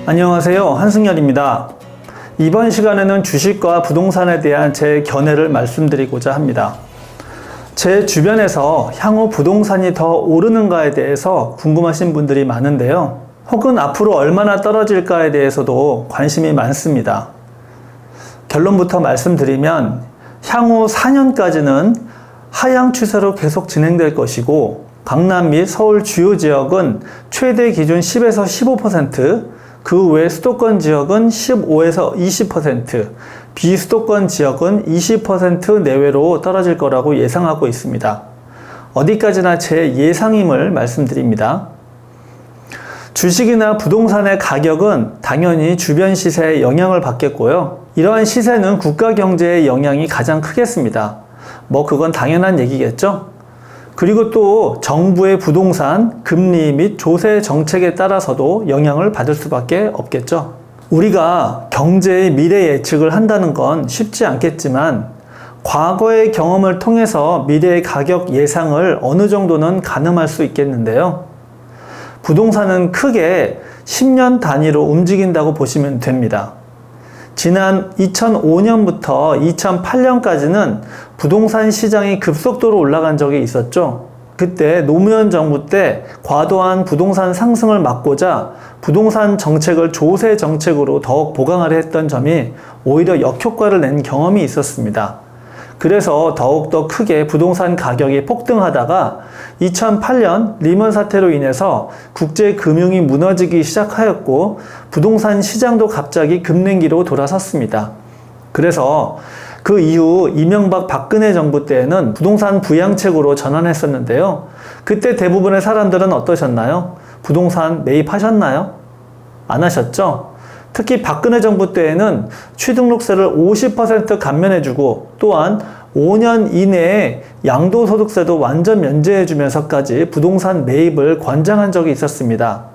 안녕하세요, 한승열입니다. 이번 시간에는 주식과 부동산에 대한 제 견해를 말씀드리고자 합니다. 제 주변에서 향후 부동산이 더 오르는가에 대해서 궁금하신 분들이 많은데요. 혹은 앞으로 얼마나 떨어질까에 대해서도 관심이 많습니다. 결론부터 말씀드리면 향후 4년까지는 하향 추세로 계속 진행될 것이고, 강남 및 서울 주요 지역은 최대 기준 10에서 15%, 그 외 수도권 지역은 15에서 20%, 비수도권 지역은 20% 내외로 떨어질 거라고 예상하고 있습니다. 어디까지나 제 예상임을 말씀드립니다. 주식이나 부동산의 가격은 당연히 주변 시세에 영향을 받겠고요. 이러한 시세는 국가 경제에 영향이 가장 크겠습니다. 그건 당연한 얘기겠죠? 그리고 또 정부의 부동산, 금리 및 조세 정책에 따라서도 영향을 받을 수밖에 없겠죠. 우리가 경제의 미래 예측을 한다는 건 쉽지 않겠지만, 과거의 경험을 통해서 미래의 가격 예상을 어느 정도는 가늠할 수 있겠는데요. 부동산은 크게 10년 단위로 움직인다고 보시면 됩니다. 지난 2005년부터 2008년까지는 부동산 시장이 급속도로 올라간 적이 있었죠. 그때 노무현 정부 때 과도한 부동산 상승을 막고자 부동산 정책을 조세 정책으로 더욱 보강하려 했던 점이 오히려 역효과를 낸 경험이 있었습니다. 그래서 더욱더 크게 부동산 가격이 폭등하다가 2008년 리먼 사태로 인해서 국제금융이 무너지기 시작하였고, 부동산 시장도 갑자기 급냉기로 돌아섰습니다. 그래서 그 이후 이명박 박근혜 정부 때에는 부동산 부양책으로 전환했었는데요. 그때 대부분의 사람들은 어떠셨나요? 부동산 매입하셨나요? 안 하셨죠? 특히 박근혜 정부 때에는 취등록세를 50% 감면해주고, 또한 5년 이내에 양도소득세도 완전 면제해주면서까지 부동산 매입을 권장한 적이 있었습니다.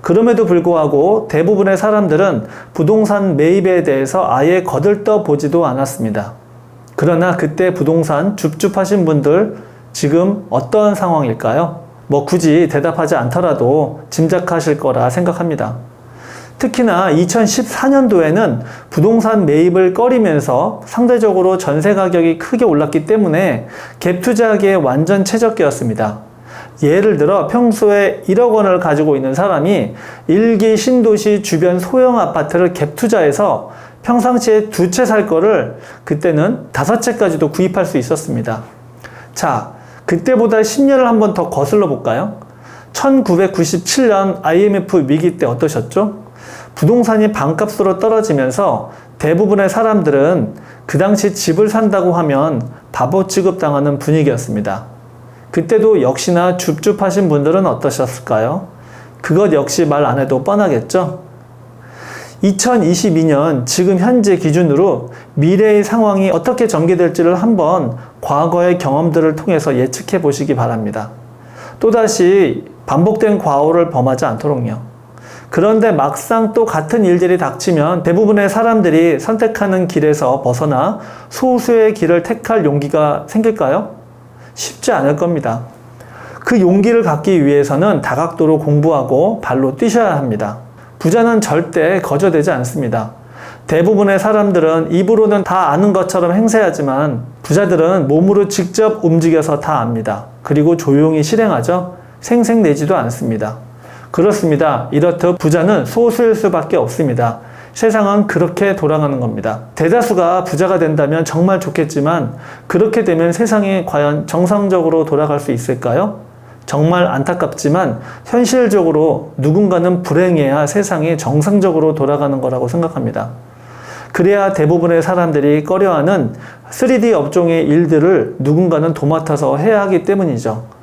그럼에도 불구하고 대부분의 사람들은 부동산 매입에 대해서 아예 거들떠 보지도 않았습니다. 그러나 그때 부동산 줍줍하신 분들 지금 어떤 상황일까요? 굳이 대답하지 않더라도 짐작하실 거라 생각합니다. 특히나 2014년도에는 부동산 매입을 꺼리면서 상대적으로 전세 가격이 크게 올랐기 때문에 갭 투자하기에 완전 최적기였습니다. 예를 들어 평소에 1억 원을 가지고 있는 사람이 1기 신도시 주변 소형 아파트를 갭 투자해서 평상시에 2채 살 거를 그때는 5채까지도 구입할 수 있었습니다. 자, 그때보다 10년을 한번 더 거슬러 볼까요? 1997년 IMF 위기 때 어떠셨죠? 부동산이 반값으로 떨어지면서 대부분의 사람들은 그 당시 집을 산다고 하면 바보 취급당하는 분위기였습니다. 그때도 역시나 줍줍하신 분들은 어떠셨을까요? 그것 역시 말 안 해도 뻔하겠죠? 2022년 지금 현재 기준으로 미래의 상황이 어떻게 전개될지를 한번 과거의 경험들을 통해서 예측해 보시기 바랍니다. 또다시 반복된 과오를 범하지 않도록요. 그런데 막상 또 같은 일들이 닥치면 대부분의 사람들이 선택하는 길에서 벗어나 소수의 길을 택할 용기가 생길까요? 쉽지 않을 겁니다. 그 용기를 갖기 위해서는 다각도로 공부하고 발로 뛰셔야 합니다. 부자는 절대 거저되지 않습니다. 대부분의 사람들은 입으로는 다 아는 것처럼 행세하지만 부자들은 몸으로 직접 움직여서 다 압니다. 그리고 조용히 실행하죠. 생색내지도 않습니다. 그렇습니다. 이렇듯 부자는 소수일 수밖에 없습니다. 세상은 그렇게 돌아가는 겁니다. 대다수가 부자가 된다면 정말 좋겠지만, 그렇게 되면 세상이 과연 정상적으로 돌아갈 수 있을까요? 정말 안타깝지만 현실적으로 누군가는 불행해야 세상이 정상적으로 돌아가는 거라고 생각합니다. 그래야 대부분의 사람들이 꺼려하는 3D 업종의 일들을 누군가는 도맡아서 해야 하기 때문이죠.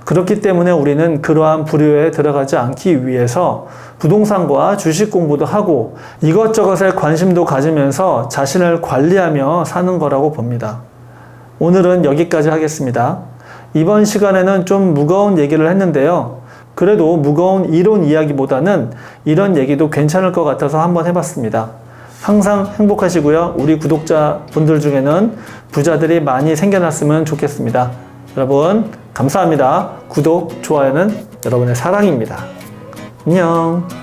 그렇기 때문에 우리는 그러한 부류에 들어가지 않기 위해서 부동산과 주식 공부도 하고 이것저것에 관심도 가지면서 자신을 관리하며 사는 거라고 봅니다. 오늘은 여기까지 하겠습니다. 이번 시간에는 좀 무거운 얘기를 했는데요. 그래도 무거운 이론 이야기보다는 이런 얘기도 괜찮을 것 같아서 한번 해봤습니다. 항상 행복하시고요. 우리 구독자분들 중에는 부자들이 많이 생겨났으면 좋겠습니다. 여러분 감사합니다. 구독, 좋아요는 여러분의 사랑입니다. 안녕.